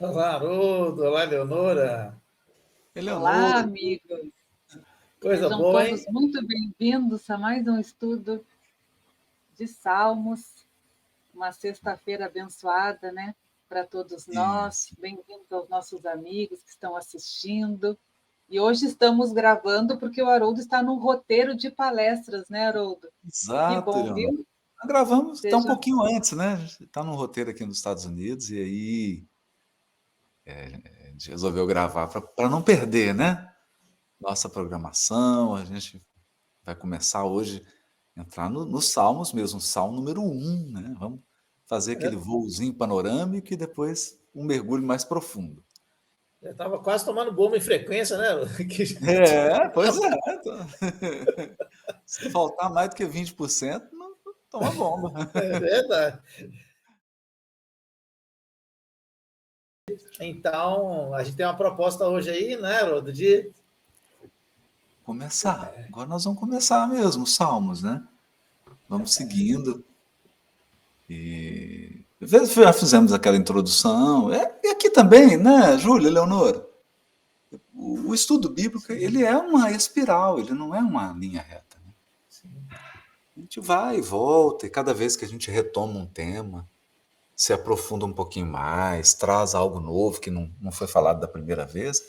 Olá, Haroldo. Olá, Leonora. Olá, Eleonora, amigos. Coisa Sejam boa, todos hein? muito bem-vindos a mais um estudo de Salmos. Uma sexta-feira abençoada, né? Para todos nós. isso, Bem-vindos aos nossos amigos que estão assistindo. E hoje estamos gravando porque o Haroldo está num roteiro de palestras, né, Haroldo? Que exato, bom, Eleonora. viu? Nós gravamos até um Seja pouquinho antes, né? Está num roteiro aqui nos Estados Unidos e aí a gente resolveu gravar para não perder, né? Nossa programação. A gente vai começar hoje a entrar nos Salmos mesmo, Salmo número 1, né? Vamos fazer aquele voozinho panorâmico e depois um mergulho mais profundo. Já estava quase tomando bomba em frequência, né? Pois é. Se faltar mais do que 20%, não toma bomba. É verdade. Então, a gente tem uma proposta hoje aí, né, Haroldo? Começar. Agora nós vamos começar mesmo, os Salmos, né? Vamos seguindo. E já fizemos aquela introdução. E aqui também, né, Júlia, Leonor? O estudo bíblico, ele é uma espiral, ele não é uma linha reta. Né? A gente vai e volta, e cada vez que a gente retoma um tema, se aprofunda um pouquinho mais, traz algo novo que não foi falado da primeira vez,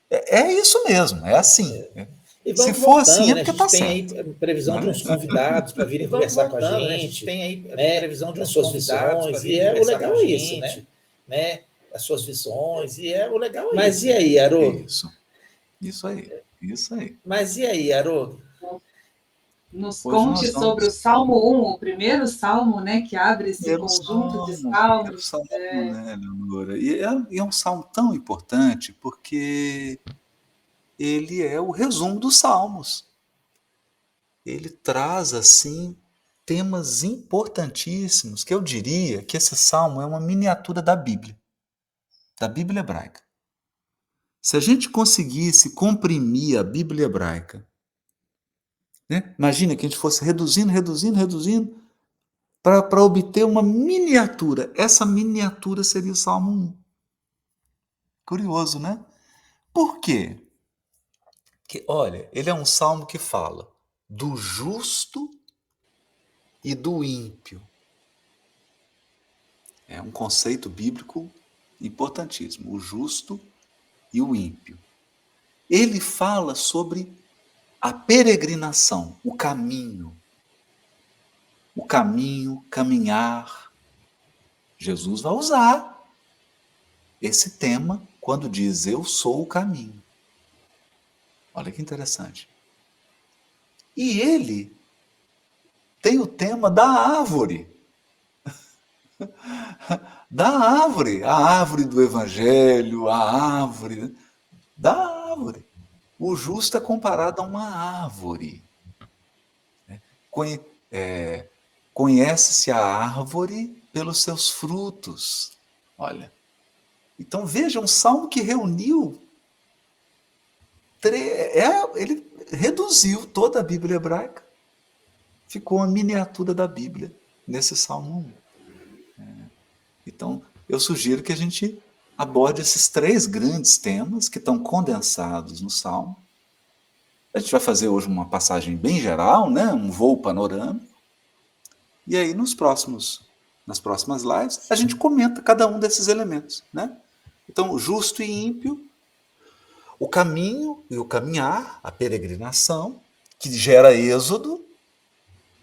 é isso mesmo, é assim. E Se vamos for assim, montando, é né? A porque gente está tem certo. aí previsão de Né? uns convidados para virem conversar com a gente. Né? A gente tem aí previsão de as uns suas convidados visões, para e virem o conversar legal com a é isso, gente, né? as suas visões, e o legal é Mas isso. e aí, Haroldo? Isso aí. Mas e aí, Haroldo? nos Hoje conte nós sobre o vamos. Salmo 1, o primeiro salmo, né, que abre esse Primeiro conjunto de salmo, salmos. né, Leonora? E é um salmo tão importante porque ele é o resumo dos salmos. Ele traz, assim, temas importantíssimos, que eu diria que esse salmo é uma miniatura da Bíblia hebraica. Se a gente conseguisse comprimir a Bíblia hebraica, né? Imagina que a gente fosse reduzindo, para obter uma miniatura. Essa miniatura seria o Salmo 1. Curioso, né? Por quê? Porque, olha, ele é um salmo que fala do justo e do ímpio. É um conceito bíblico importantíssimo, o justo e o ímpio. Ele fala sobre a peregrinação, o caminho, caminhar. Jesus vai usar esse tema quando diz eu sou o caminho. Olha que interessante. E ele tem o tema da árvore. A árvore do evangelho, a árvore da árvore. O justo é comparado a uma árvore. Conhece-se a árvore pelos seus frutos. Olha. Então veja, um salmo que reuniu. Ele reduziu toda a Bíblia hebraica. Ficou uma miniatura da Bíblia nesse salmo 1. Então, eu sugiro que a gente aborde esses 3 grandes temas que estão condensados no salmo. A gente vai fazer hoje uma passagem bem geral, né? Um voo panorâmico. E aí, nas próximas lives, a gente comenta cada um desses elementos. Né? Então, o justo e ímpio, o caminho e o caminhar, a peregrinação, que gera êxodo.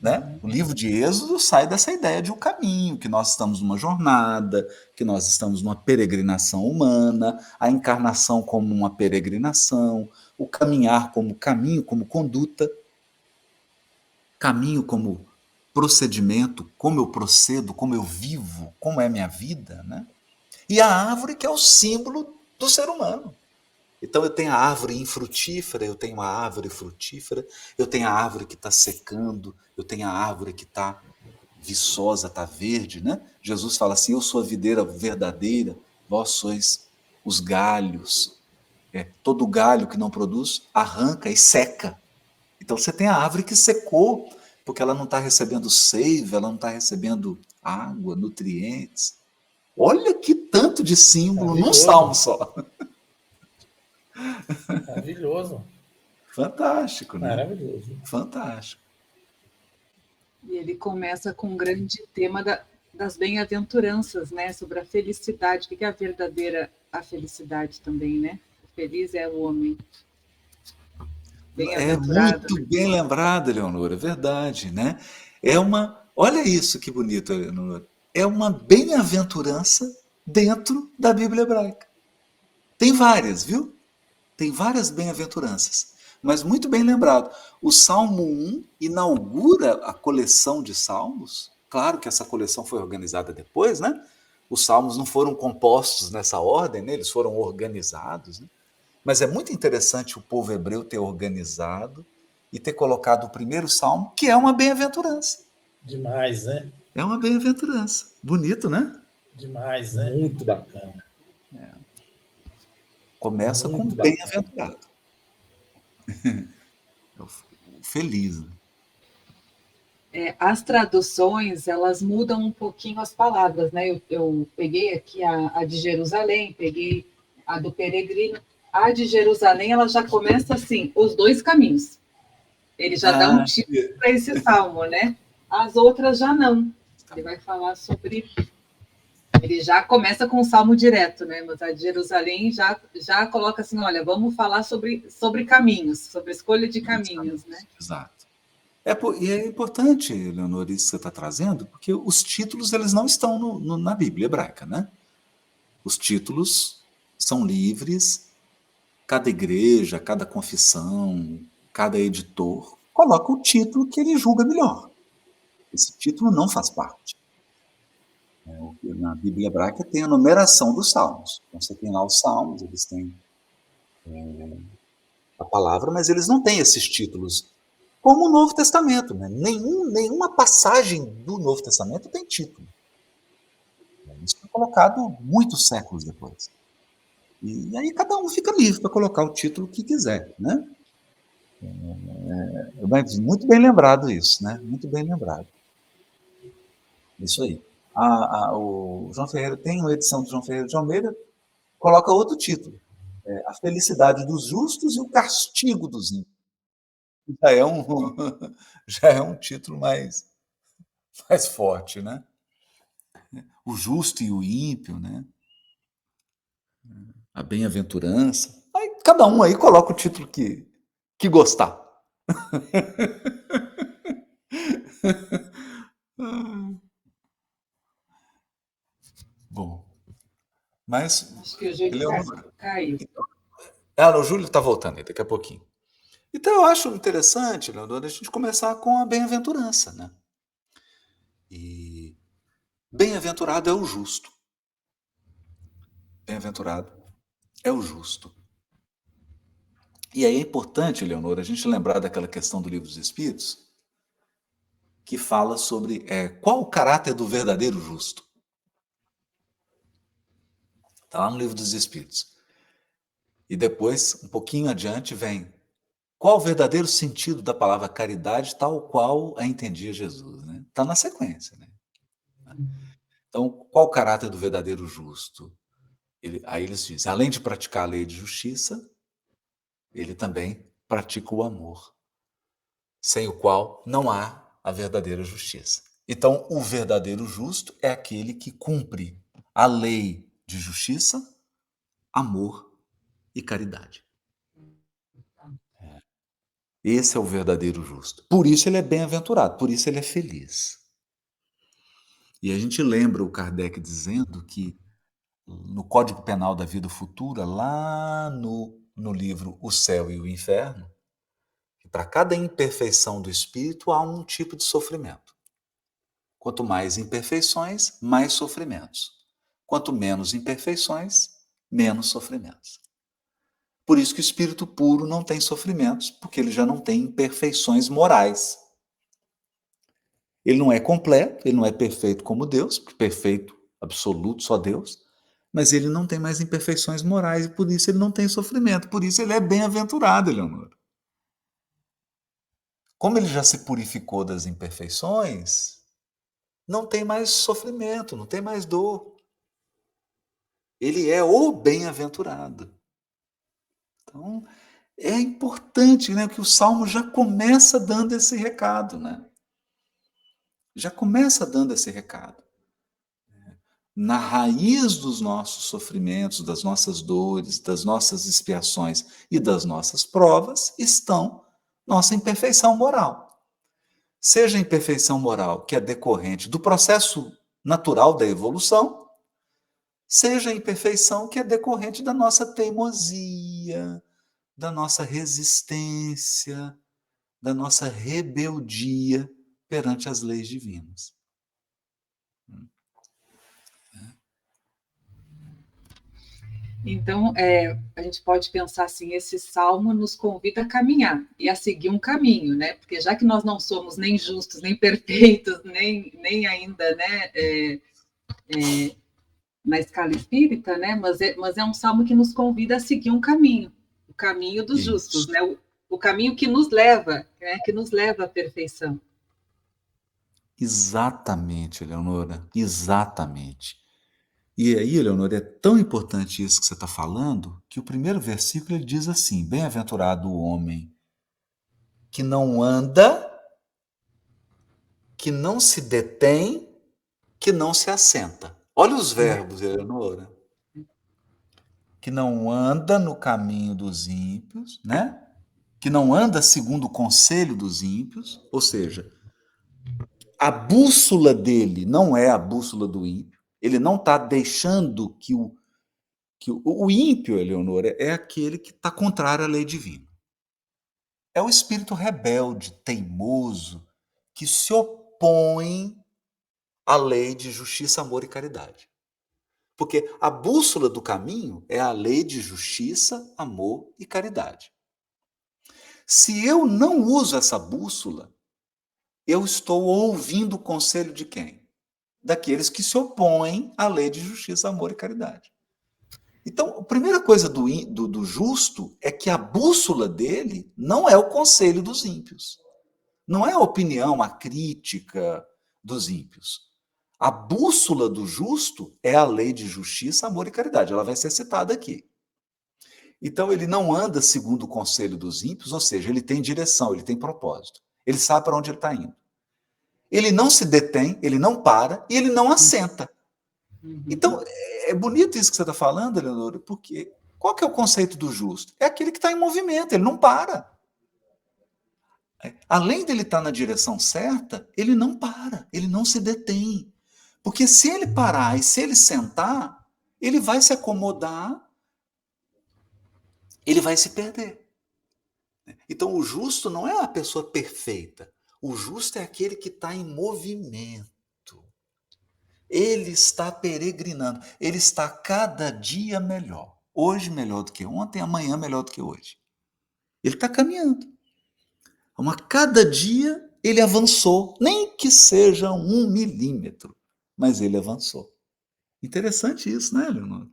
Né? O livro de Êxodo sai dessa ideia de um caminho, que nós estamos numa jornada, que nós estamos numa peregrinação humana, a encarnação como uma peregrinação, o caminhar como caminho, como conduta, caminho como procedimento, como eu procedo, como eu vivo, como é minha vida. Né? E a árvore que é o símbolo do ser humano. Então eu tenho a árvore infrutífera, eu tenho a árvore frutífera, eu tenho a árvore que está secando, eu tenho a árvore que está viçosa, está verde. Né? Jesus fala assim, eu sou a videira verdadeira, vós sois os galhos. Todo galho que não produz arranca e seca. Então você tem a árvore que secou, porque ela não está recebendo seiva, ela não está recebendo água, nutrientes. Olha que tanto de símbolo num Maravilhoso. salmo só. Maravilhoso. Fantástico, né? Maravilhoso. Fantástico. E ele começa com um grande tema das bem-aventuranças, né? Sobre a felicidade. O que é a felicidade também, né? Feliz é o homem. É Bem-aventurado. muito bem lembrado, Eleonora, é verdade, né? É uma, olha isso que bonito, Eleonora. É uma bem-aventurança dentro da Bíblia hebraica. Tem várias, viu? Tem várias bem-aventuranças, mas muito bem lembrado. O Salmo 1 inaugura a coleção de salmos. Claro que essa coleção foi organizada depois, né? Os salmos não foram compostos nessa ordem, né? Eles foram organizados, né? Mas é muito interessante o povo hebreu ter organizado e ter colocado o primeiro salmo, que é uma bem-aventurança. Demais, né? É uma bem-aventurança. Bonito, né? Demais, né? Muito bacana. Começa com Muito bacana. bem-aventurado. É o feliz. Né? As traduções, elas mudam um pouquinho as palavras, né? Eu peguei aqui a de Jerusalém, peguei a do peregrino. A de Jerusalém, ela já começa assim, os dois caminhos. Ele já dá um título para esse salmo, né? As outras já não. Ele vai falar sobre... Ele já começa com o salmo direto, né? Mas a de Jerusalém já coloca assim, olha, vamos falar sobre caminhos, sobre escolha de caminhos, né? Exato. E é importante, Leonor, isso que você está trazendo, porque os títulos eles não estão na Bíblia hebraica, né? Os títulos são livres, cada igreja, cada confissão, cada editor coloca o título que ele julga melhor. Esse título não faz parte. Na Bíblia hebraica tem a numeração dos salmos. Então você tem lá os salmos, eles têm a palavra, mas eles não têm esses títulos. Como o Novo Testamento, né? Nenhuma passagem do Novo Testamento tem título. Isso foi colocado muitos séculos depois. E aí cada um fica livre para colocar o título que quiser, né? Mas muito bem lembrado isso, né? Muito bem lembrado. Isso aí. O João Ferreira tem uma edição do João Ferreira de Almeida, coloca outro título. A felicidade dos justos e o castigo dos ímpios. Já é um título mais forte, né? O justo e o ímpio, né? A bem-aventurança. Aí cada um aí coloca o título que gostar. Bom, mas Acho que o Júlio caiu. o Júlio está voltando aí daqui a pouquinho. Então eu acho interessante, Leandro, a gente começar com a bem-aventurança, né? E bem-aventurado é o justo. Bem-aventurado é o justo. E aí é importante, Leonor, a gente lembrar daquela questão do Livro dos Espíritos, que fala sobre qual o caráter do verdadeiro justo. Está lá no Livro dos Espíritos. E depois, um pouquinho adiante, vem qual o verdadeiro sentido da palavra caridade, tal qual a entendia Jesus. Né? Está na sequência. Né? Então, qual o caráter do verdadeiro justo? Aí eles dizem, além de praticar a lei de justiça, ele também pratica o amor, sem o qual não há a verdadeira justiça. Então, o verdadeiro justo é aquele que cumpre a lei de justiça, amor e caridade. Esse é o verdadeiro justo. Por isso ele é bem-aventurado, por isso ele é feliz. E a gente lembra o Kardec dizendo que no Código Penal da Vida Futura, lá no livro O Céu e o Inferno, para cada imperfeição do espírito há um tipo de sofrimento. Quanto mais imperfeições, mais sofrimentos. Quanto menos imperfeições, menos sofrimentos. Por isso que o espírito puro não tem sofrimentos, porque ele já não tem imperfeições morais. Ele não é completo, ele não é perfeito como Deus, porque perfeito, absoluto, só Deus, mas ele não tem mais imperfeições morais e por isso ele não tem sofrimento, por isso ele é bem-aventurado, Eleonora. Como ele já se purificou das imperfeições, não tem mais sofrimento, não tem mais dor. Ele é o bem-aventurado. Então, é importante, né, que o Salmo já começa dando esse recado, né? Já começa dando esse recado. Na raiz dos nossos sofrimentos, das nossas dores, das nossas expiações e das nossas provas estão nossa imperfeição moral. Seja a imperfeição moral que é decorrente do processo natural da evolução, seja a imperfeição que é decorrente da nossa teimosia, da nossa resistência, da nossa rebeldia perante as leis divinas. Então, a gente pode pensar assim, esse salmo nos convida a caminhar e a seguir um caminho, né? Porque já que nós não somos nem justos, nem perfeitos, nem ainda, né, na escala espírita, né? Mas é um salmo que nos convida a seguir um caminho, o caminho dos justos, Isso. né? O caminho que nos leva, né? Que nos leva à perfeição. Exatamente, Eleonora, exatamente. E aí, Eleonora, é tão importante isso que você está falando, que o primeiro versículo ele diz assim: bem-aventurado o homem que não anda, que não se detém, que não se assenta. Olha os verbos, Eleonora. Que não anda no caminho dos ímpios, né? Que não anda segundo o conselho dos ímpios, ou seja, a bússola dele não é a bússola do ímpio. Ele não está deixando o ímpio, Eleonora, é aquele que está contrário à lei divina. É o espírito rebelde, teimoso, que se opõe à lei de justiça, amor e caridade. Porque a bússola do caminho é a lei de justiça, amor e caridade. Se eu não uso essa bússola, eu estou ouvindo o conselho de quem? Daqueles que se opõem à lei de justiça, amor e caridade. Então, a primeira coisa do justo é que a bússola dele não é o conselho dos ímpios. Não é a opinião, a crítica dos ímpios. A bússola do justo é a lei de justiça, amor e caridade. Ela vai ser citada aqui. Então, ele não anda segundo o conselho dos ímpios, ou seja, ele tem direção, ele tem propósito. Ele sabe para onde ele está indo. Ele não se detém, ele não para e ele não assenta. Então, é bonito isso que você está falando, Eleonora, porque qual que é o conceito do justo? É aquele que está em movimento, ele não para. Além dele estar na direção certa, ele não para, ele não se detém. Porque se ele parar e se ele sentar, ele vai se acomodar, ele vai se perder. Então, o justo não é a pessoa perfeita. O justo é aquele que está em movimento. Ele está peregrinando. Ele está cada dia melhor. Hoje melhor do que ontem, amanhã melhor do que hoje. Ele está caminhando. Mas cada dia ele avançou, nem que seja 1 milímetro, mas ele avançou. Interessante isso, né, Leonor?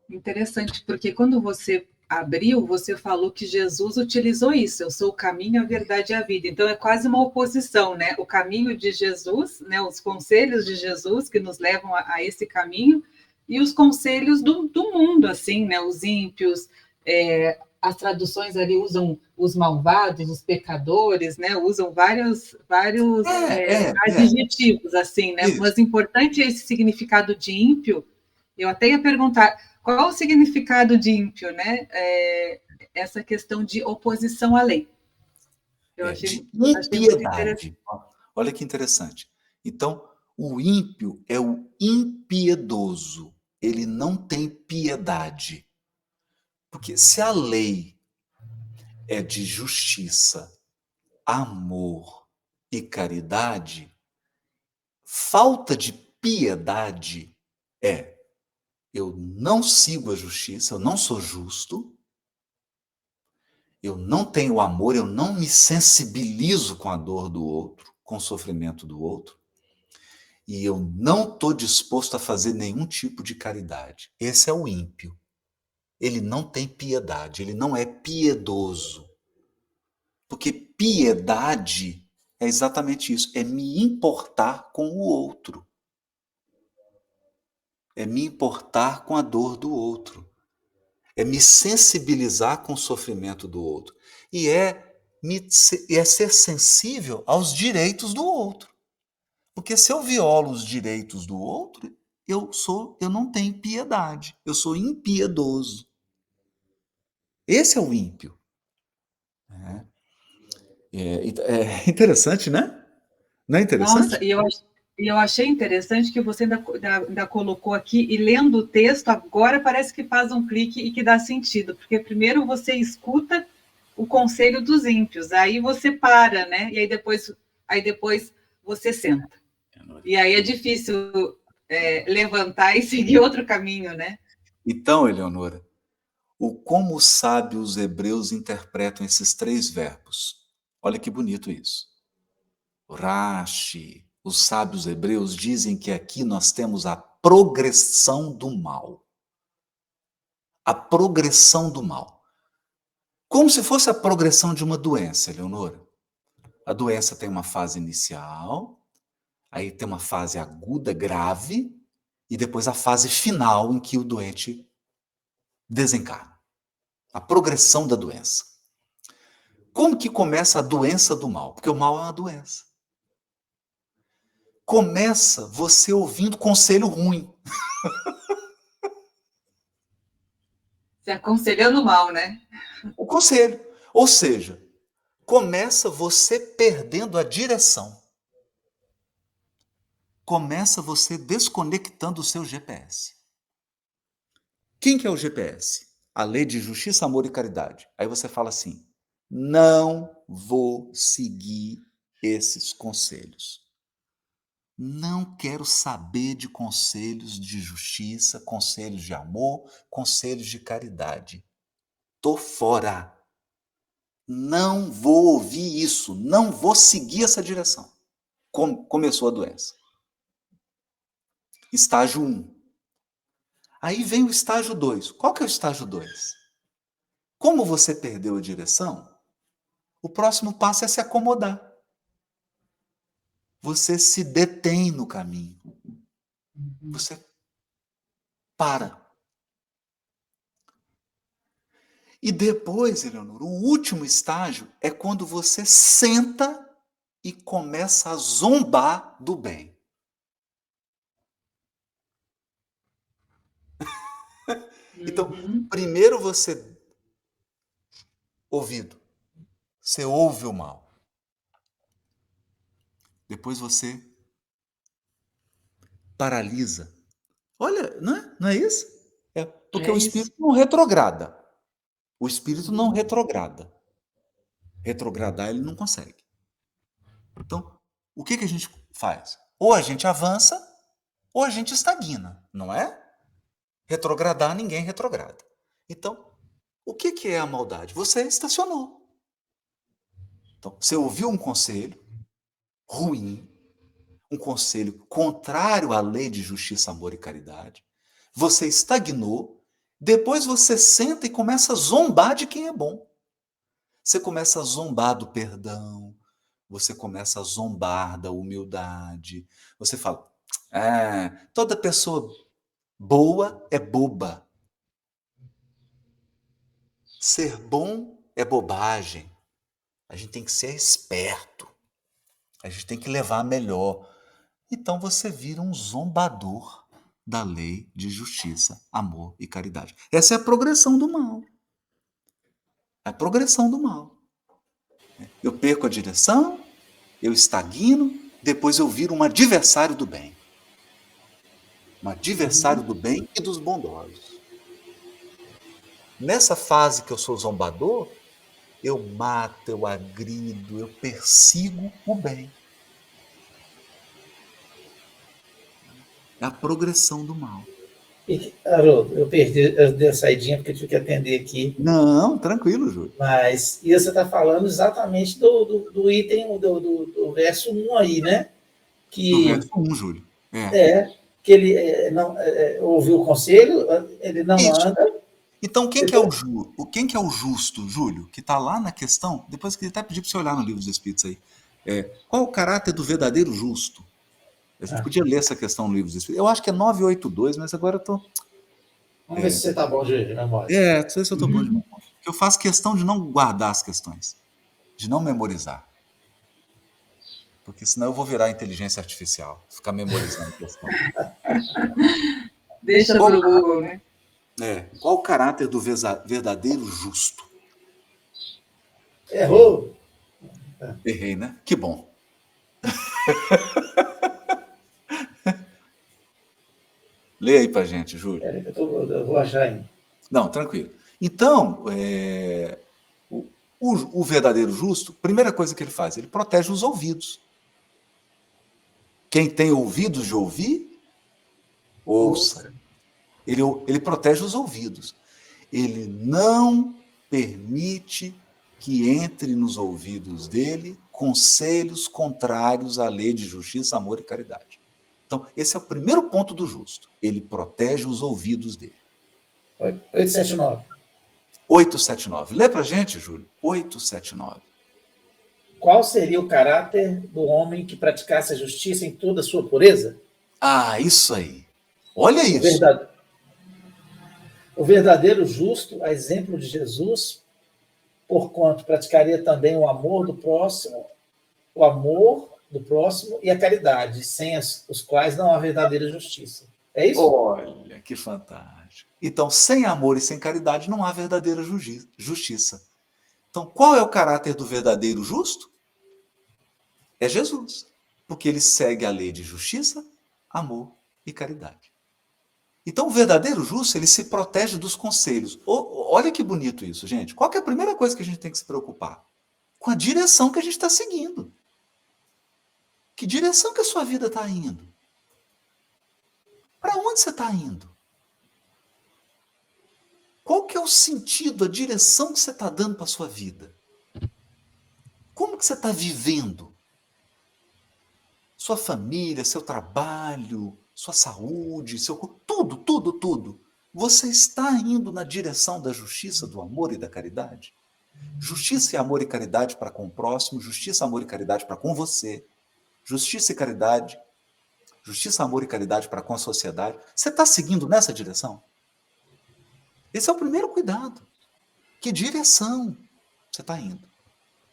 Interessante, porque quando você abriu, você falou que Jesus utilizou isso, eu sou o caminho, a verdade e a vida. Então é quase uma oposição, né? O caminho de Jesus, né? Os conselhos de Jesus que nos levam a esse caminho e os conselhos do mundo, assim, né? Os ímpios, as traduções ali usam os malvados, os pecadores, né? Usam vários adjetivos, assim, né? Isso. Mas importante é esse significado de ímpio. Eu até ia perguntar qual o significado de ímpio, né? Essa questão de oposição à lei. Eu De achei muito interessante. impiedade. Olha que interessante. Então, o ímpio é o impiedoso. Ele não tem piedade. Porque se a lei é de justiça, amor e caridade, falta de piedade é: eu não sigo a justiça, eu não sou justo, eu não tenho amor, eu não me sensibilizo com a dor do outro, com o sofrimento do outro, e eu não estou disposto a fazer nenhum tipo de caridade. Esse é o ímpio. Ele não tem piedade, ele não é piedoso. Porque piedade é exatamente isso, é me importar com o outro. é me importar com a dor do outro, é me sensibilizar com o sofrimento do outro, e é ser sensível aos direitos do outro. Porque se eu violo os direitos do outro, eu não tenho piedade, eu sou impiedoso. Esse é o ímpio. É interessante, né? Não é interessante? Nossa, e eu achei interessante que você ainda colocou aqui, e lendo o texto, agora parece que faz um clique e que dá sentido, porque primeiro você escuta o conselho dos ímpios, aí você para, né? E aí depois você senta. E aí é difícil levantar e seguir outro caminho, né? Então, Eleonora, como os sábios hebreus interpretam esses 3 verbos? Olha que bonito isso. Rashi, os sábios hebreus dizem que aqui nós temos a progressão do mal. A progressão do mal. Como se fosse a progressão de uma doença, Eleonora. A doença tem uma fase inicial, aí tem uma fase aguda, grave, e depois a fase final em que o doente desencarna. A progressão da doença. Como que começa a doença do mal? Porque o mal é uma doença. Começa você ouvindo conselho ruim. Se aconselhando mal, né? O conselho. Ou seja, começa você perdendo a direção. Começa você desconectando o seu GPS. Quem que é o GPS? A lei de justiça, amor e caridade. Aí você fala assim, não vou seguir esses conselhos. Não quero saber de conselhos de justiça, conselhos de amor, conselhos de caridade. Tô fora. Não vou ouvir isso, não vou seguir essa direção. Começou a doença. Estágio 1. Aí vem o estágio 2. Qual que é o estágio 2? Como você perdeu a direção, o próximo passo é se acomodar. Você se detém no caminho. Você para. E depois, Eleonora, o último estágio é quando você senta e começa a zombar do bem. Então, primeiro você você ouve o mal. Depois você paralisa. Olha, não é isso? Porque o espírito não retrograda. O espírito não retrograda. Retrogradar ele não consegue. Então, o que a gente faz? Ou a gente avança, ou a gente estagna, não é? Retrogradar, ninguém retrograda. Então, o que é a maldade? Você estacionou. Então, você ouviu um conselho ruim, um conselho contrário à lei de justiça, amor e caridade. Você estagnou, depois você senta e começa a zombar de quem é bom. Você começa a zombar do perdão, você começa a zombar da humildade. Você fala, toda pessoa boa é boba. Ser bom é bobagem. A gente tem que ser esperto. A gente tem que levar a melhor. Então você vira um zombador da lei de justiça, amor e caridade. Essa é a progressão do mal. É a progressão do mal. Eu perco a direção, eu estagno, depois eu viro um adversário do bem. Um adversário do bem e dos bondosos. Nessa fase que eu sou zombador, eu mato, eu agrido, eu persigo o bem. É a progressão do mal. Haroldo, eu dei a saidinha porque eu tive que atender aqui. Não, tranquilo, Júlio. Mas, e você está falando exatamente do item, do verso 1 aí, né? Do verso 1, Júlio. Que ele não ouviu o conselho, ele não anda. Então, quem que é o justo, Júlio? Que está lá na questão, depois que até pedir para você olhar no livro dos Espíritos aí. Qual o caráter do verdadeiro justo? A gente podia ler essa questão no Livro dos Espíritos. Eu acho que é 982, mas agora eu estou... Vamos ver se você tá bom de memória. Não sei se eu estou bom de memória. Porque eu faço questão de não guardar as questões, de não memorizar. Porque senão eu vou virar inteligência artificial, ficar memorizando questão. Deixa pro Google, né? Qual o caráter do verdadeiro justo? Errou! Errei, né? Que bom. Lê aí pra gente, Júlio. Peraí, eu vou achar ainda. Não, tranquilo. Então, o verdadeiro justo, primeira coisa que ele faz, ele protege os ouvidos. Quem tem ouvidos de ouvir, ouça. Ele protege os ouvidos. Ele não permite que entre nos ouvidos dele conselhos contrários à lei de justiça, amor e caridade. Então, esse é o primeiro ponto do justo. Ele protege os ouvidos dele. 879. 879. Lê pra gente, Júlio. 879. Qual seria o caráter do homem que praticasse a justiça em toda a sua pureza? Ah, isso aí. Olha isso. O verdadeiro justo, a exemplo de Jesus, porquanto praticaria também o amor do próximo e a caridade, sem os quais não há verdadeira justiça. É isso? Olha, que fantástico. Então, sem amor e sem caridade não há verdadeira justiça. Então, qual é o caráter do verdadeiro justo? É Jesus. Porque ele segue a lei de justiça, amor e caridade. Então, o verdadeiro justo, ele se protege dos conselhos. Olha que bonito isso, gente. Qual que é a primeira coisa que a gente tem que se preocupar? Com a direção que a gente está seguindo. Que direção que a sua vida está indo? Para onde você está indo? Qual que é o sentido, a direção que você está dando para a sua vida? Como que você está vivendo? Sua família, seu trabalho, sua saúde, seu corpo, tudo, tudo, tudo. Você está indo na direção da justiça, do amor e da caridade? Justiça e amor e caridade para com o próximo, justiça, amor e caridade para com você. Justiça e caridade, justiça, amor e caridade para com a sociedade. Você está seguindo nessa direção? Esse é o primeiro cuidado. Que direção você está indo?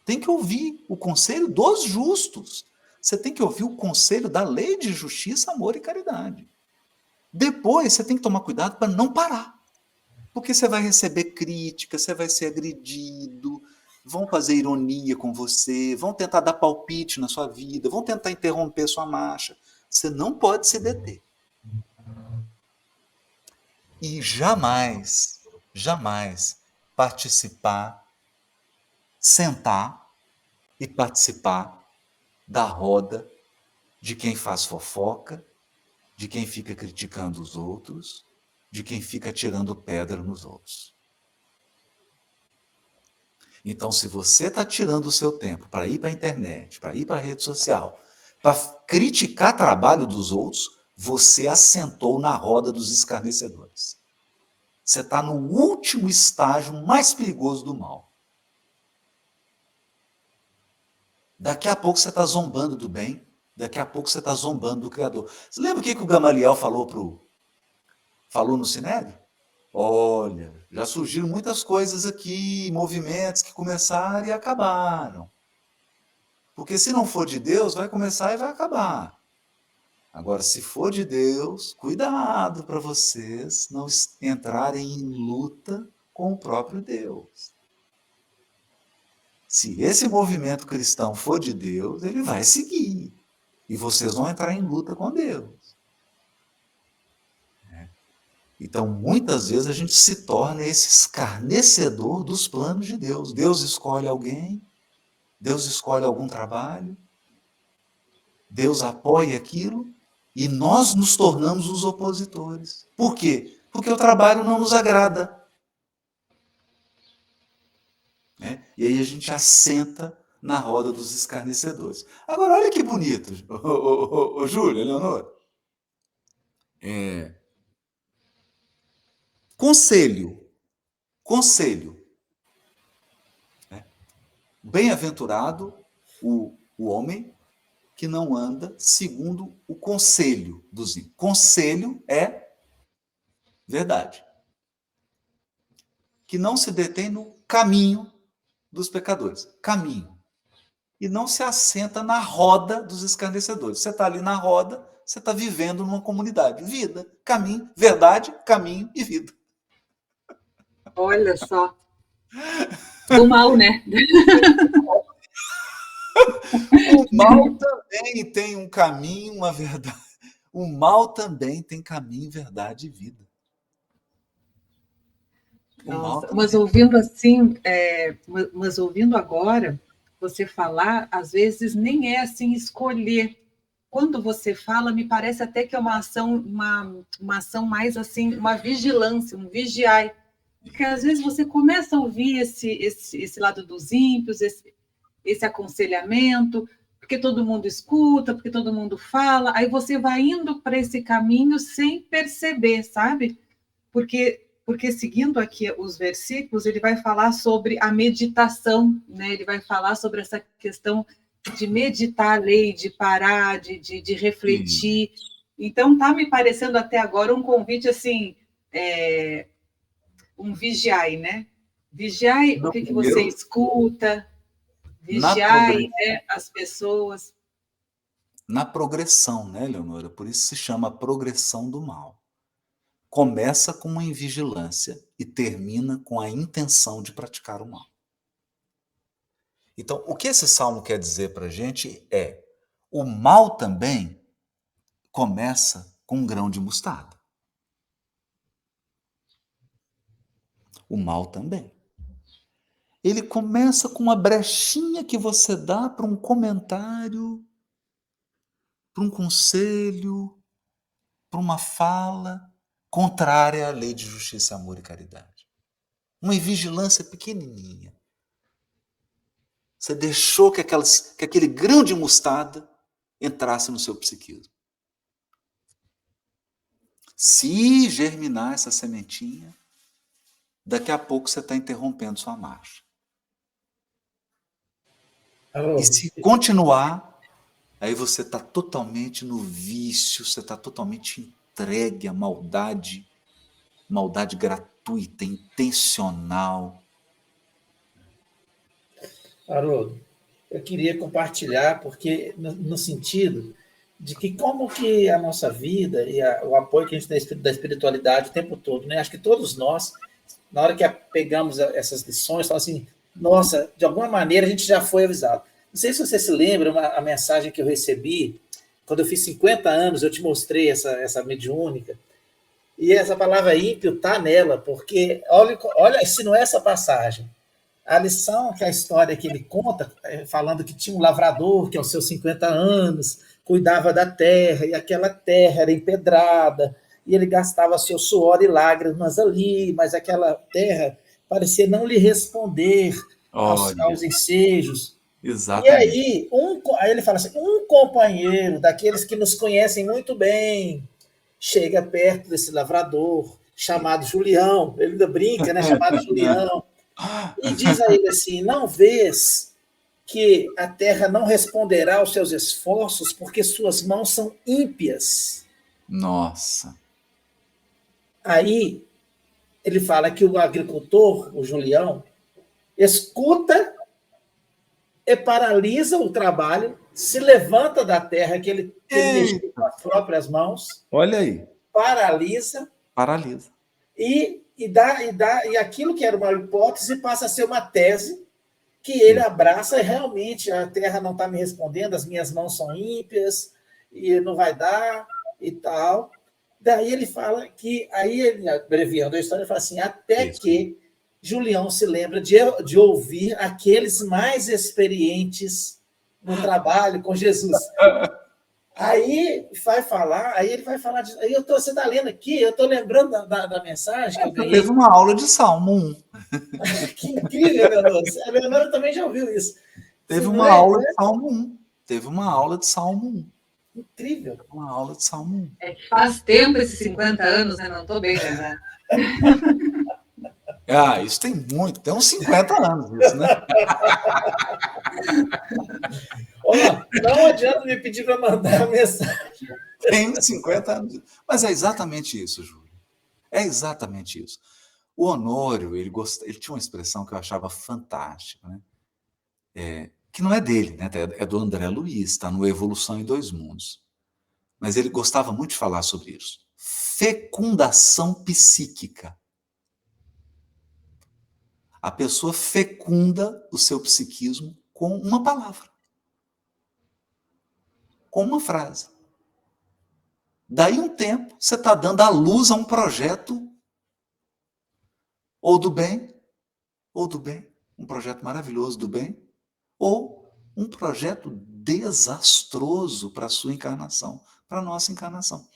Tem que ouvir o conselho dos justos. Você tem que ouvir o conselho da lei de justiça, amor e caridade. Depois, você tem que tomar cuidado para não parar. Porque você vai receber crítica, você vai ser agredido, vão fazer ironia com você, vão tentar dar palpite na sua vida, vão tentar interromper sua marcha. Você não pode se deter. E jamais, jamais participar, sentar e participar da roda de quem faz fofoca, de quem fica criticando os outros, de quem fica tirando pedra nos outros. Então, se você está tirando o seu tempo para ir para a internet, para ir para a rede social, para criticar trabalho dos outros, você assentou na roda dos escarnecedores. Você está no último estágio mais perigoso do mal. Daqui a pouco você está zombando do bem, daqui a pouco você está zombando do Criador. Você lembra o que o Gamaliel falou no Sinédrio? Olha, já surgiram muitas coisas aqui, movimentos que começaram e acabaram. Porque se não for de Deus, vai começar e vai acabar. Agora, se for de Deus, cuidado para vocês não entrarem em luta com o próprio Deus. Se esse movimento cristão for de Deus, ele vai seguir. E vocês vão entrar em luta com Deus. Então, muitas vezes a gente se torna esse escarnecedor dos planos de Deus. Deus escolhe alguém, Deus escolhe algum trabalho, Deus apoia aquilo, e nós nos tornamos os opositores. Por quê? Porque o trabalho não nos agrada. E aí a gente assenta na roda dos escarnecedores. Agora, olha que bonito, ô Júlio, Eleonora. Conselho. Bem-aventurado o homem que não anda segundo o conselho dos ímpios. Conselho é verdade. Que não se detém no caminho dos pecadores. Caminho. E não se assenta na roda dos escarnecedores. Você está ali na roda, você está vivendo numa comunidade. Vida, caminho, verdade, caminho e vida. Olha só. Do mal, né? O mal também tem um caminho, uma verdade. O mal também tem caminho, verdade e vida. Nossa, mas ouvindo assim, mas ouvindo agora você falar, às vezes nem é assim escolher. Quando você fala, me parece até que é uma ação mais assim, uma vigilância, um vigiar. Porque às vezes você começa a ouvir esse lado dos ímpios, esse aconselhamento, porque todo mundo escuta, porque todo mundo fala, aí você vai indo para esse caminho sem perceber, sabe? Porque seguindo aqui os versículos, ele vai falar sobre a meditação, né? Ele vai falar sobre essa questão de meditar a lei, de parar, de refletir. Então, está me parecendo até agora um convite, assim, um vigiai, né? Vigiai o que você escuta, vigiai, né, as pessoas. Na progressão, né, Leonora? Por isso se chama progressão do mal. Começa com uma invigilância e termina com a intenção de praticar o mal. Então, o que esse salmo quer dizer para a gente é: o mal também começa com um grão de mostarda. O mal também. Ele começa com uma brechinha que você dá para um comentário, para um conselho, para uma fala contrária à lei de justiça, amor e caridade. Uma vigilância pequenininha. Você deixou que aquele grão de mostarda entrasse no seu psiquismo. Se germinar essa sementinha, daqui a pouco você está interrompendo sua marcha. E se continuar, aí você está totalmente no vício, você está totalmente entregue à maldade gratuita, intencional. Haroldo, eu queria compartilhar, porque no sentido de que como que a nossa vida e o apoio que a gente tem da espiritualidade o tempo todo, né? Acho que todos nós, na hora que pegamos essas lições, falamos assim, nossa, de alguma maneira a gente já foi avisado. Não sei se você se lembra a mensagem que eu recebi quando eu fiz 50 anos, eu te mostrei essa mediúnica, e essa palavra ímpio está nela, porque olha se não é essa passagem. A lição, que a história que ele conta, falando que tinha um lavrador que aos seus 50 anos cuidava da terra, e aquela terra era empedrada, e ele gastava seu suor e lágrimas ali, mas aquela terra parecia não lhe responder aos ensejos. Exatamente. E aí ele fala assim, um companheiro daqueles que nos conhecem muito bem chega perto desse lavrador, chamado Julião, ele ainda brinca, né, chamado Julião, e diz a ele assim, não vês que a terra não responderá aos seus esforços porque suas mãos são ímpias. Nossa. Aí ele fala que o agricultor, o Julião, escuta e paralisa o trabalho, se levanta da terra que ele mexeu com as próprias mãos. Olha aí. Paralisa. E aquilo que era uma hipótese passa a ser uma tese que ele abraça e realmente a terra não está me respondendo, as minhas mãos são ímpias e não vai dar e tal. Daí ele fala que, aí ele, abreviando a história, ele fala assim, até que Julião se lembra de ouvir aqueles mais experientes no trabalho com Jesus. Aí ele vai falar disso. Aí você está lendo aqui, eu estou lembrando da mensagem que eu ganhei. Teve uma aula de Salmo 1. Que incrível, Leonora. A Leonora também já ouviu isso. Teve uma aula de Salmo 1. Teve uma aula de Salmo 1. Incrível. Uma aula de Salmo 1. Faz tempo esses 50 anos, né? Não estou bem, né? Isso tem uns 50 anos isso, né? Não adianta me pedir para mandar uma mensagem. Tenho 50 anos. Mas é exatamente isso, Júlio. É exatamente isso. O Honório, ele tinha uma expressão que eu achava fantástica, né? Que não é dele, né? É do André Luiz, está no Evolução em Dois Mundos. Mas ele gostava muito de falar sobre isso. Fecundação psíquica. A pessoa fecunda o seu psiquismo com uma palavra, com uma frase. Daí um tempo, você está dando à luz a um projeto ou do bem, um projeto maravilhoso do bem, ou um projeto desastroso para a sua encarnação, para a nossa encarnação.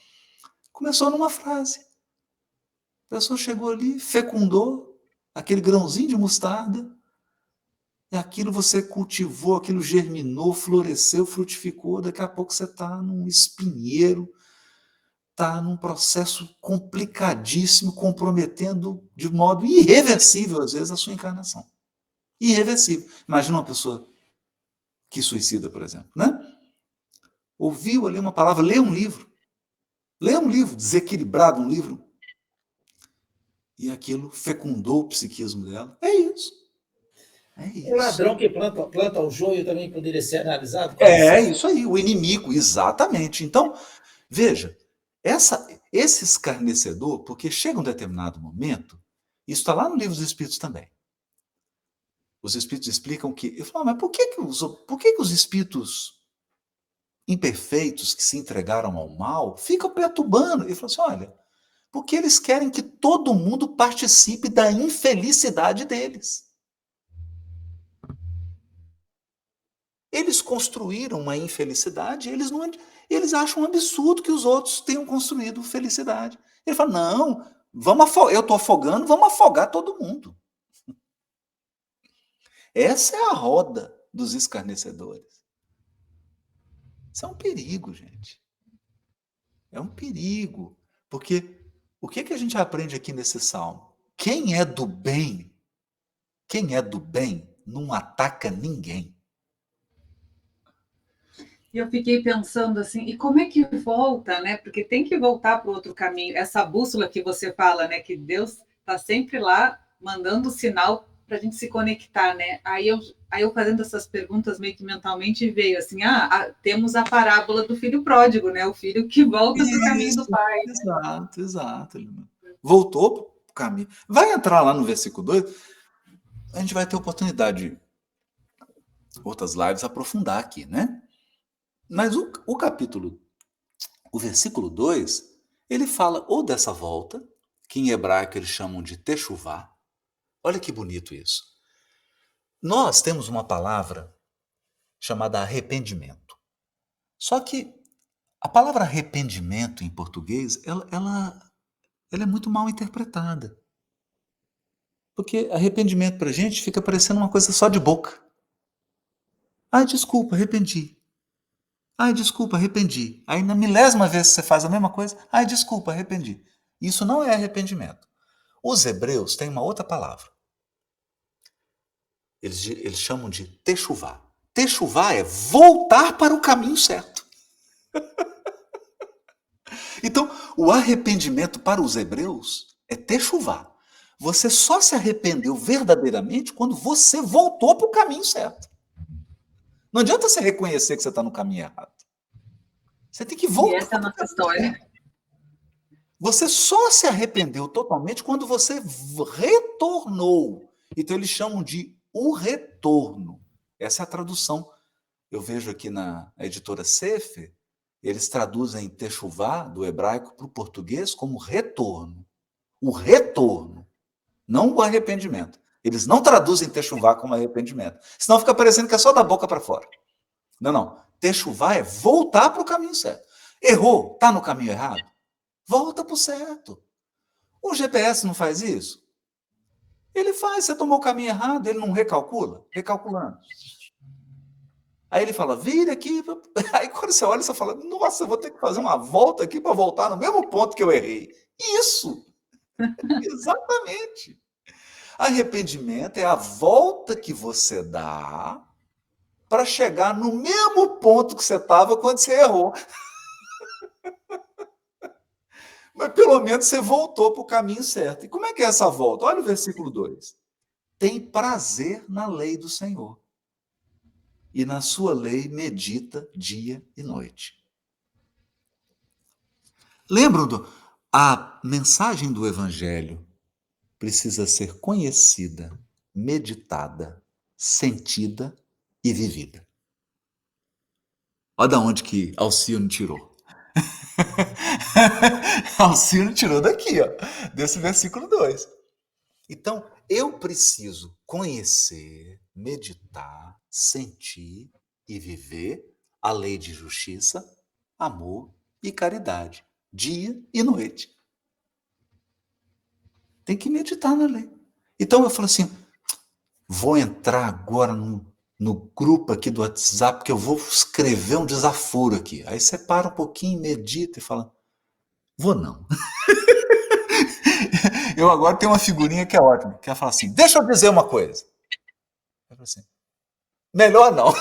Começou numa frase. A pessoa chegou ali, fecundou aquele grãozinho de mostarda, e aquilo você cultivou, aquilo germinou, floresceu, frutificou, daqui a pouco você está num espinheiro, está num processo complicadíssimo, comprometendo de modo irreversível, às vezes, a sua encarnação. Irreversível. Imagina uma pessoa que suicida, por exemplo, né? Ouviu ali uma palavra, lê um livro, desequilibrado um livro, e aquilo fecundou o psiquismo dela. É isso. O ladrão que planta o joio também poderia ser analisado? Isso aí, o inimigo, exatamente. Então, veja, esse escarnecedor, porque chega um determinado momento, isso está lá no Livro dos Espíritos também. Os Espíritos explicam que... Eu falo, mas por que os espíritos imperfeitos que se entregaram ao mal ficam perturbando? Ele falou assim, olha, porque eles querem que todo mundo participe da infelicidade deles. Eles construíram uma infelicidade, eles acham um absurdo que os outros tenham construído felicidade. Ele fala, não, eu estou afogando, vamos afogar todo mundo. Essa é a roda dos escarnecedores. Isso é um perigo, gente. É um perigo. Porque o que a gente aprende aqui nesse salmo? Quem é do bem, não ataca ninguém. E eu fiquei pensando assim, e como é que volta, né? Porque tem que voltar para o outro caminho. Essa bússola que você fala, né? Que Deus está sempre lá mandando sinal para a gente se conectar, né? Aí eu fazendo essas perguntas meio que mentalmente veio assim, temos a parábola do filho pródigo, né? O filho que volta para o caminho do pai. Exato. Voltou para o caminho. Vai entrar lá no versículo 2, a gente vai ter oportunidade de outras lives aprofundar aqui, né? Mas o versículo 2, ele fala ou dessa volta, que em hebraico eles chamam de techuvá. Olha que bonito isso. Nós temos uma palavra chamada arrependimento. Só que a palavra arrependimento em português, ela é muito mal interpretada. Porque arrependimento para a gente fica parecendo uma coisa só de boca. Desculpa, arrependi. Desculpa, arrependi. Aí na milésima vez que você faz a mesma coisa, desculpa, arrependi. Isso não é arrependimento. Os hebreus têm uma outra palavra. Eles chamam de techuvá. Techuvá é voltar para o caminho certo. Então, o arrependimento para os hebreus é techuvá. Você só se arrependeu verdadeiramente quando você voltou para o caminho certo. Não adianta você reconhecer que você está no caminho errado. Você tem que voltar. E essa é a nossa história. Você só se arrependeu totalmente quando você retornou. Então, eles chamam de o retorno. Essa é a tradução. Eu vejo aqui na editora Sefer, eles traduzem techuvá, do hebraico, para o português como retorno. O retorno, não o arrependimento. Eles não traduzem techuvá como arrependimento. Senão fica parecendo que é só da boca para fora. Não. Techuvá é voltar para o caminho certo. Errou, está no caminho errado? Volta para o certo. O GPS não faz isso? Ele faz, você tomou o caminho errado, ele não recalcula? Recalculando. Aí ele fala, vira aqui. Aí quando você olha, você fala, nossa, eu vou ter que fazer uma volta aqui para voltar no mesmo ponto que eu errei. Isso! Exatamente. Arrependimento é a volta que você dá para chegar no mesmo ponto que você estava quando você errou. Mas pelo menos você voltou para o caminho certo. E como é que é essa volta? Olha o versículo 2. Tem prazer na lei do Senhor, e na sua lei medita dia e noite. Lembram a mensagem do Evangelho precisa ser conhecida, meditada, sentida e vivida. Olha de onde que Alcione tirou. Alcione tirou daqui, ó, desse versículo 2. Então, eu preciso conhecer, meditar, sentir e viver a lei de justiça, amor e caridade, dia e noite. Tem que meditar na lei. Então eu falo assim, vou entrar agora no grupo aqui do WhatsApp, que eu vou escrever um desaforo aqui. Aí você para um pouquinho, medita e fala, vou não. Eu agora tenho uma figurinha que é ótima, que ela fala assim, deixa eu dizer uma coisa. Eu falo assim, melhor não.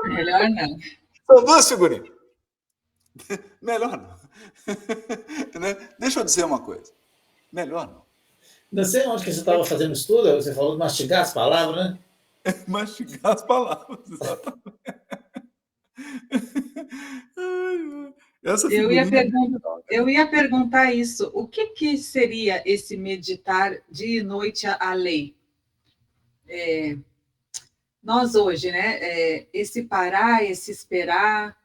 Melhor não. São duas figurinhas. Melhor não. Deixa eu dizer uma coisa. Melhor não. Não sei onde que você estava fazendo estudo, você falou de mastigar as palavras, né? Mastigar as palavras, exatamente. Essa Eu ia perguntar isso. O que seria esse meditar dia e noite a lei? Nós hoje, né? Esse parar, esse esperar.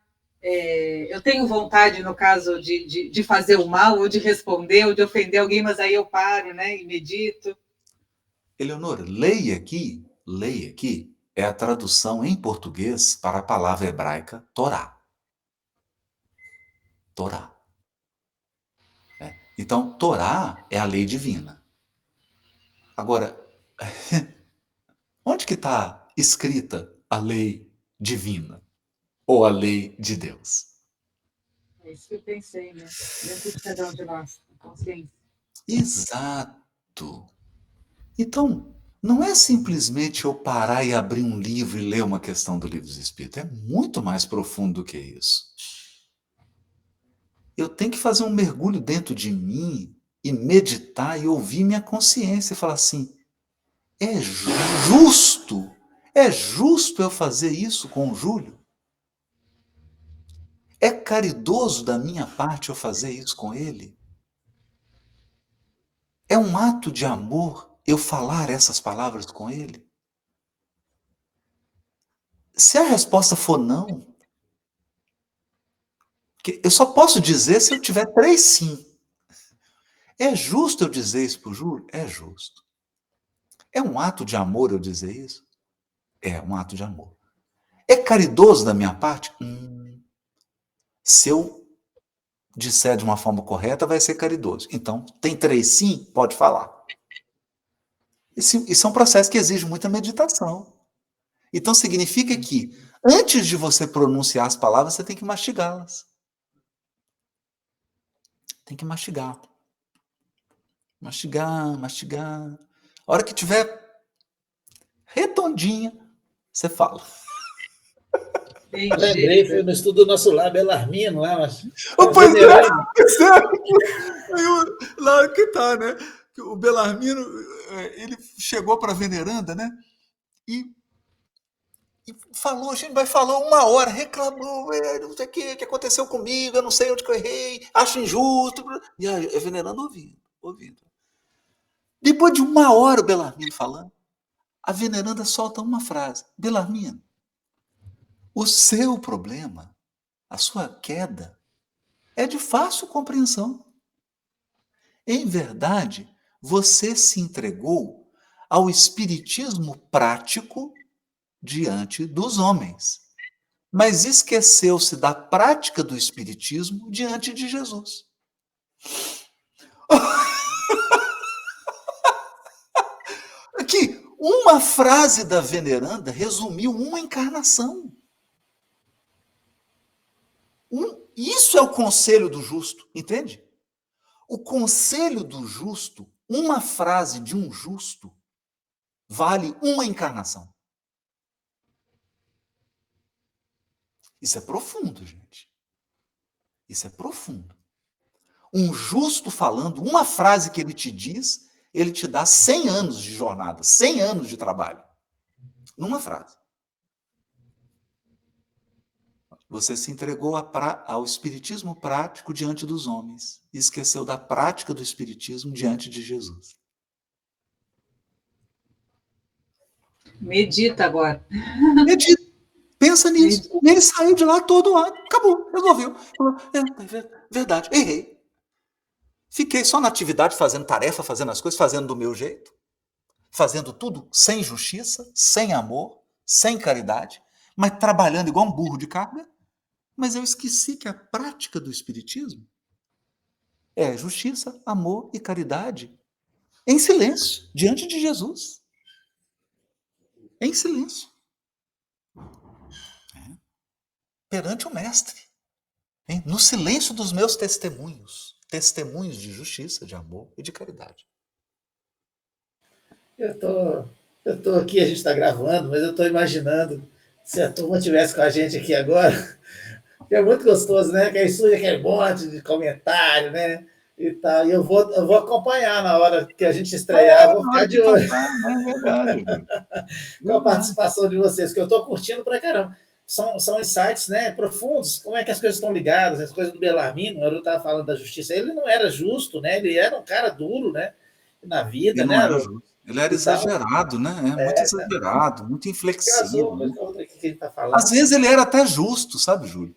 Eu tenho vontade, no caso, de fazer o mal, ou de responder, ou de ofender alguém, mas aí eu paro, né? E medito. Eleonora, lei aqui, é a tradução em português para a palavra hebraica Torá. Torá. Então, Torá é a lei divina. Agora, onde que está escrita a lei divina? Ou a lei de Deus? É isso que eu pensei, né? Dentro de cada um de nós, consciência. Exato. Então, não é simplesmente eu parar e abrir um livro e ler uma questão do Livro dos Espíritos. É muito mais profundo do que isso. Eu tenho que fazer um mergulho dentro de mim e meditar e ouvir minha consciência e falar assim, é justo eu fazer isso com o Júlio? É caridoso da minha parte eu fazer isso com ele? É um ato de amor eu falar essas palavras com ele? Se a resposta for não, eu só posso dizer se eu tiver 3 sim. É justo eu dizer isso para o Júlio? É justo. É um ato de amor eu dizer isso? É um ato de amor. É caridoso da minha parte? Se eu disser de uma forma correta, vai ser caridoso. Então, tem 3 sim? Pode falar. Isso é um processo que exige muita meditação. Então, significa que, antes de você pronunciar as palavras, você tem que mastigá-las. Tem que mastigar. Mastigar, mastigar. A hora que tiver redondinha, você fala. Eu lembrei, foi no estudo do nosso lá, Belarmino, lá, mas. Pois é. Lá que tá, né? O Belarmino, ele chegou para a veneranda, né? E falou, a gente vai falar 1 hora, reclamou, não sei o que aconteceu comigo, eu não sei onde que eu errei, acho injusto. E a veneranda ouvindo. Depois de 1 hora o Belarmino falando, a veneranda solta uma frase. Belarmino, o seu problema, a sua queda, é de fácil compreensão. Em verdade, você se entregou ao espiritismo prático diante dos homens, mas esqueceu-se da prática do espiritismo diante de Jesus. Aqui, uma frase da veneranda resumiu uma encarnação. Isso é o conselho do justo, entende? O conselho do justo, uma frase de um justo, vale uma encarnação. Isso é profundo, gente. Isso é profundo. Um justo falando, uma frase que ele te diz, ele te dá 100 anos de jornada, 100 anos de trabalho. Numa frase. Você se entregou ao espiritismo prático diante dos homens e esqueceu da prática do espiritismo diante de Jesus. Medita agora. Medita, pensa nisso. E ele saiu de lá todo ano. Acabou, resolveu. Falou, verdade, errei. Fiquei só na atividade, fazendo tarefa, fazendo as coisas, fazendo do meu jeito. Fazendo tudo sem justiça, sem amor, sem caridade, mas trabalhando igual um burro de carga. Mas eu esqueci que a prática do espiritismo é justiça, amor e caridade em silêncio, diante de Jesus. Em silêncio. Perante o Mestre. No silêncio dos meus testemunhos. Testemunhos de justiça, de amor e de caridade. Eu tô aqui, a gente está gravando, mas eu estou imaginando se a turma estivesse com a gente aqui agora. É muito gostoso, né? Que aí surge aquele monte de comentário, né? E tal. E eu vou acompanhar na hora que a gente estrear, vou ficar de olho. É verdade. Com a participação de vocês, que eu estou curtindo pra caramba. São insights, né, profundos, como é que as coisas estão ligadas, as coisas do Bellarmino, eu estava falando da justiça, ele não era justo, né, ele era um cara duro, né, na vida, Ele né, não era justo. Ele era exagerado, né? Muito exagerado, muito inflexível. Né? Outra que ele tá falando. Às vezes ele era até justo, sabe, Júlio?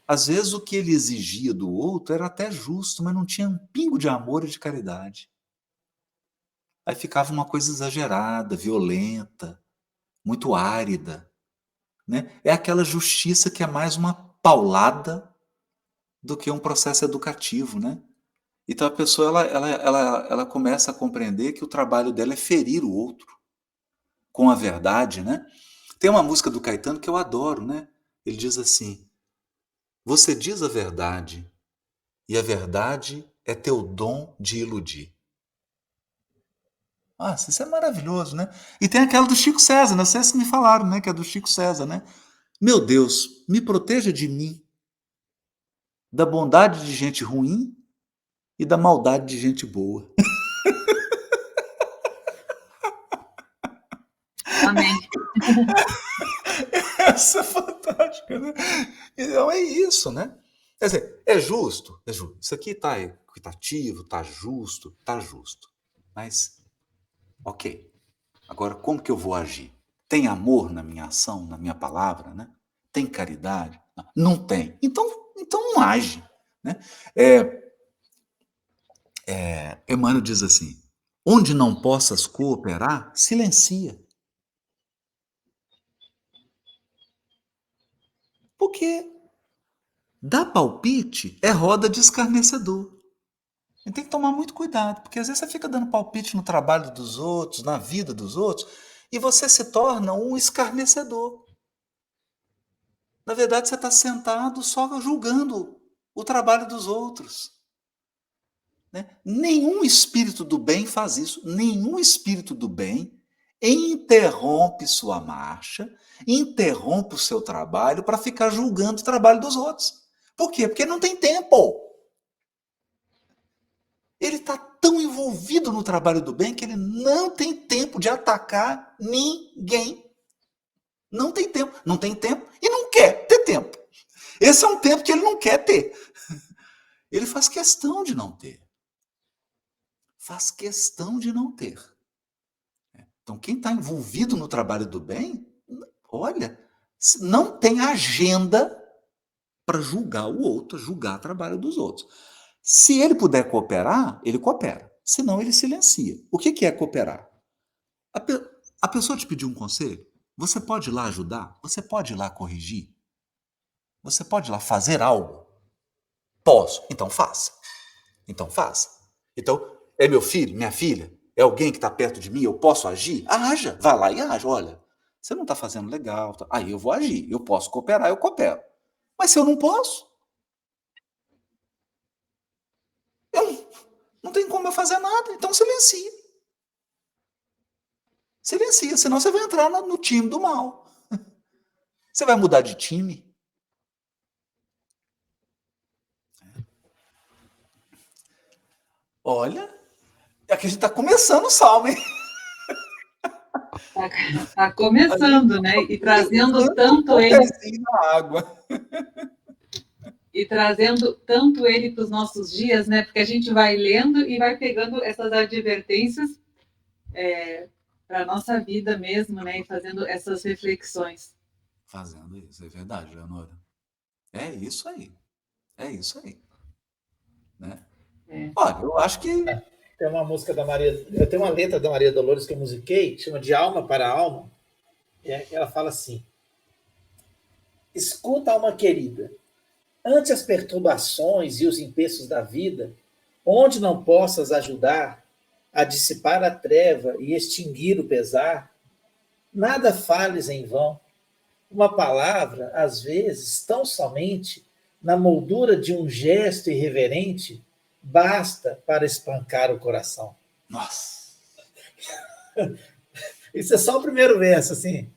Às vezes o que ele exigia do outro era até justo, mas não tinha um pingo de amor e de caridade. Aí ficava uma coisa exagerada, violenta, muito árida. Né? É aquela justiça que é mais uma paulada do que um processo educativo, né? Então a pessoa ela começa a compreender que o trabalho dela é ferir o outro com a verdade, né? Tem uma música do Caetano que eu adoro, né? Ele diz assim: você diz a verdade e a verdade é teu dom de iludir. Ah, isso é maravilhoso, né? E tem aquela do Chico César, não sei se me falaram, né? Que é do Chico César, né? Meu Deus, me proteja de mim, da bondade de gente ruim e da maldade de gente boa. Amém. Essa é fantástica, né? Então é isso, né? Quer dizer, é justo, é justo. Isso aqui está equitativo, está justo, está justo. Mas, ok. Agora, como que eu vou agir? Tem amor na minha ação, na minha palavra, né? Tem caridade? Não tem. Então não age. Né? Emmanuel diz assim: onde não possas cooperar, silencia. Porque dar palpite é roda de escarnecedor. A gente tem que tomar muito cuidado, porque às vezes você fica dando palpite no trabalho dos outros, na vida dos outros, e você se torna um escarnecedor. Na verdade, você está sentado só julgando o trabalho dos outros. Né? Nenhum espírito do bem faz isso. Nenhum espírito do bem interrompe sua marcha, interrompe o seu trabalho para ficar julgando o trabalho dos outros. Por quê? Porque não tem tempo. Ele está tão envolvido no trabalho do bem que ele não tem tempo de atacar ninguém. Não tem tempo. Não tem tempo e não quer ter tempo. Esse é um tempo que ele não quer ter. Ele faz questão de não ter. Faz questão de não ter. Então, quem está envolvido no trabalho do bem, olha, não tem agenda para julgar o outro, julgar o trabalho dos outros. Se ele puder cooperar, ele coopera. Senão, ele silencia. O que é cooperar? A pessoa te pediu um conselho, você pode ir lá ajudar? Você pode ir lá corrigir? Você pode ir lá fazer algo? Posso. Então faça. Então faça. Então, é meu filho, minha filha? É alguém que está perto de mim? Eu posso agir? Haja. Vai lá e haja. Olha, você não está fazendo legal. Aí eu vou agir. Eu posso cooperar, eu coopero. Mas se eu não posso, não tem como eu fazer nada. Então silencia. Silencia, senão você vai entrar no time do mal. Você vai mudar de time. Olha, é que a gente está começando o salmo, hein? Está começando, né? E trazendo tanto ele na água. e trazendo tanto ele para os nossos dias, né? Porque a gente vai lendo e vai pegando essas advertências para a nossa vida mesmo, né? E fazendo essas reflexões. Fazendo isso, é verdade, Leonora. É isso aí. É isso aí. Né? Olha, eu acho que... Tem uma música da Maria... Eu tenho uma letra da Maria Dolores que eu musiquei, que chama De Alma para Alma. Ela fala assim: escuta, alma querida, ante as perturbações e os empeços da vida, onde não possas ajudar a dissipar a treva e extinguir o pesar, nada fales em vão. Uma palavra, às vezes, tão somente, na moldura de um gesto irreverente, basta para espancar o coração. Nossa! Isso é só o primeiro verso, assim,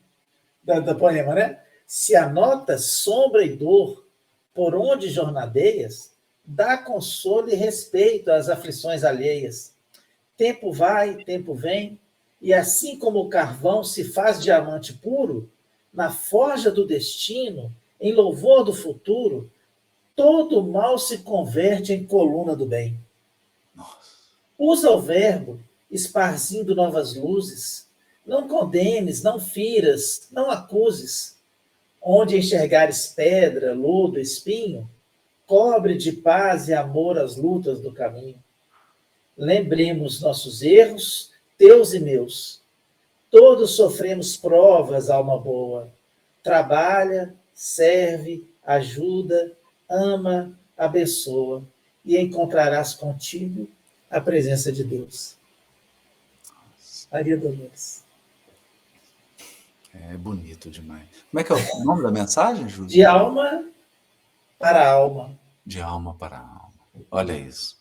da poema, né? Se anotas sombra e dor por onde jornadeias, dá consolo e respeito às aflições alheias. Tempo vai, tempo vem, e assim como o carvão se faz diamante puro, na forja do destino, em louvor do futuro, todo mal se converte em coluna do bem. Usa o verbo, esparzindo novas luzes. Não condenes, não firas, não acuses. Onde enxergares pedra, lodo, espinho, cobre de paz e amor as lutas do caminho. Lembremos nossos erros, teus e meus. Todos sofremos provas, alma boa. Trabalha, serve, ajuda, ama, abençoa, e encontrarás contigo a presença de Deus. Maria Dolores. É bonito demais. Como é que é o nome da mensagem, Júlio? De alma para alma. De alma para alma. Olha isso.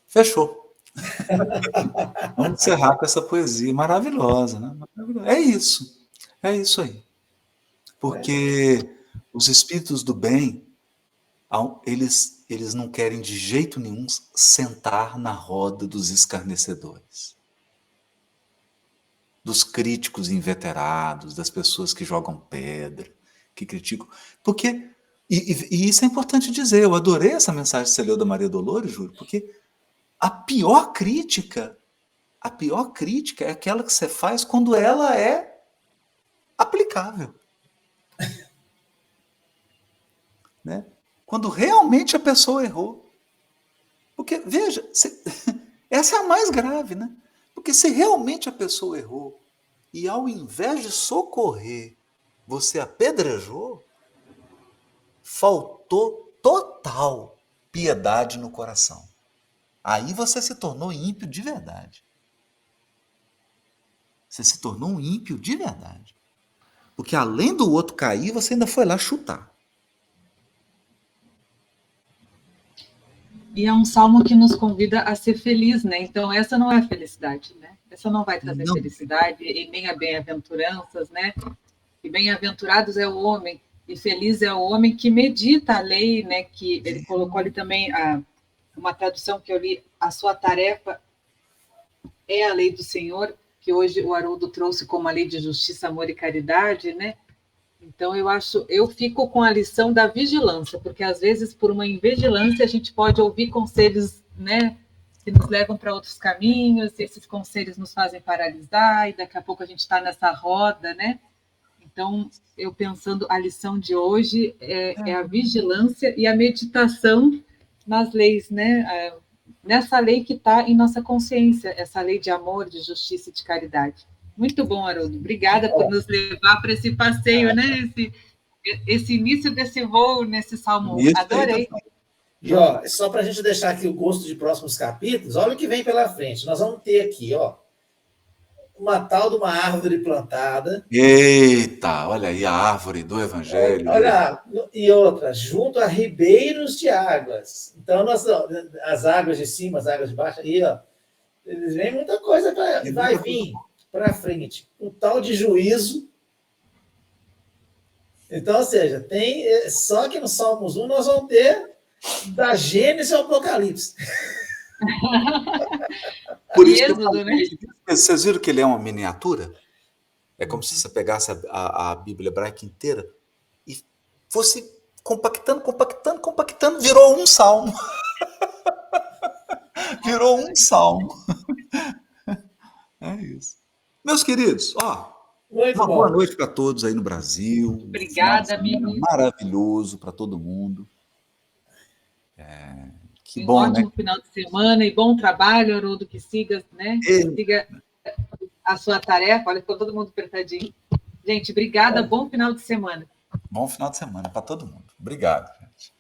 Fechou. Vamos encerrar com essa poesia maravilhosa, né? É isso. É isso aí. Porque os espíritos do bem, eles não querem de jeito nenhum sentar na roda dos escarnecedores, dos críticos inveterados, das pessoas que jogam pedra, que criticam. Porque, e isso é importante dizer, eu adorei essa mensagem que você leu da Maria Dolores, Júlio, porque a pior crítica é aquela que você faz quando ela é aplicável. Né? Quando realmente a pessoa errou. Porque, veja, essa é a mais grave, né? Porque se realmente a pessoa errou e ao invés de socorrer, você apedrejou, faltou total piedade no coração. Aí você se tornou ímpio de verdade. Você se tornou um ímpio de verdade. Porque além do outro cair, você ainda foi lá chutar. E é um salmo que nos convida a ser feliz, né? Então, essa não é a felicidade, né? Essa não vai trazer felicidade e nem a bem-aventuranças, né? E bem-aventurados é o homem, e feliz é o homem que medita a lei, né? Que ele colocou ali também uma tradução que eu li, a sua tarefa é a lei do Senhor, que hoje o Haroldo trouxe como a lei de justiça, amor e caridade, né? Então, eu fico com a lição da vigilância, porque às vezes, por uma invigilância, a gente pode ouvir conselhos, né, que nos levam para outros caminhos, e esses conselhos nos fazem paralisar, e daqui a pouco a gente está nessa roda, né? Então, eu pensando, a lição de hoje é a vigilância e a meditação nas leis, né? Nessa lei que está em nossa consciência, essa lei de amor, de justiça e de caridade. Muito bom, Haroldo. Obrigada por nos levar para esse passeio, né? Esse início desse voo nesse Salmo 1. Adorei. E ó, só para a gente deixar aqui o gosto de próximos capítulos, olha o que vem pela frente. Nós vamos ter aqui, ó, uma tal de uma árvore plantada. Eita, olha aí a árvore do Evangelho. Olha, e outra, junto a ribeiros de águas. Então, as águas de cima, as águas de baixo, aí, ó, vem muita coisa para vai vir para frente. Um tal de juízo. Então, ou seja, só que no Salmos 1 nós vamos ter da Gênesis ao Apocalipse. Por isso que eu Êxodo, falei, né? vocês viram que ele é uma miniatura? É como se você pegasse a Bíblia hebraica inteira e fosse compactando, compactando, compactando, virou um salmo. Virou um salmo. É isso. Meus queridos, ó, Muito uma boa bom. noite para todos aí no Brasil. Um final de Obrigada, semana amigo. maravilhoso para todo mundo. Que Um bom, né? ótimo final de semana e bom trabalho, Haroldo, que siga, né? E Siga a sua tarefa. Olha, ficou todo mundo apertadinho. Gente, obrigada, bom final de semana. bom final de semana para todo mundo. Obrigado, gente.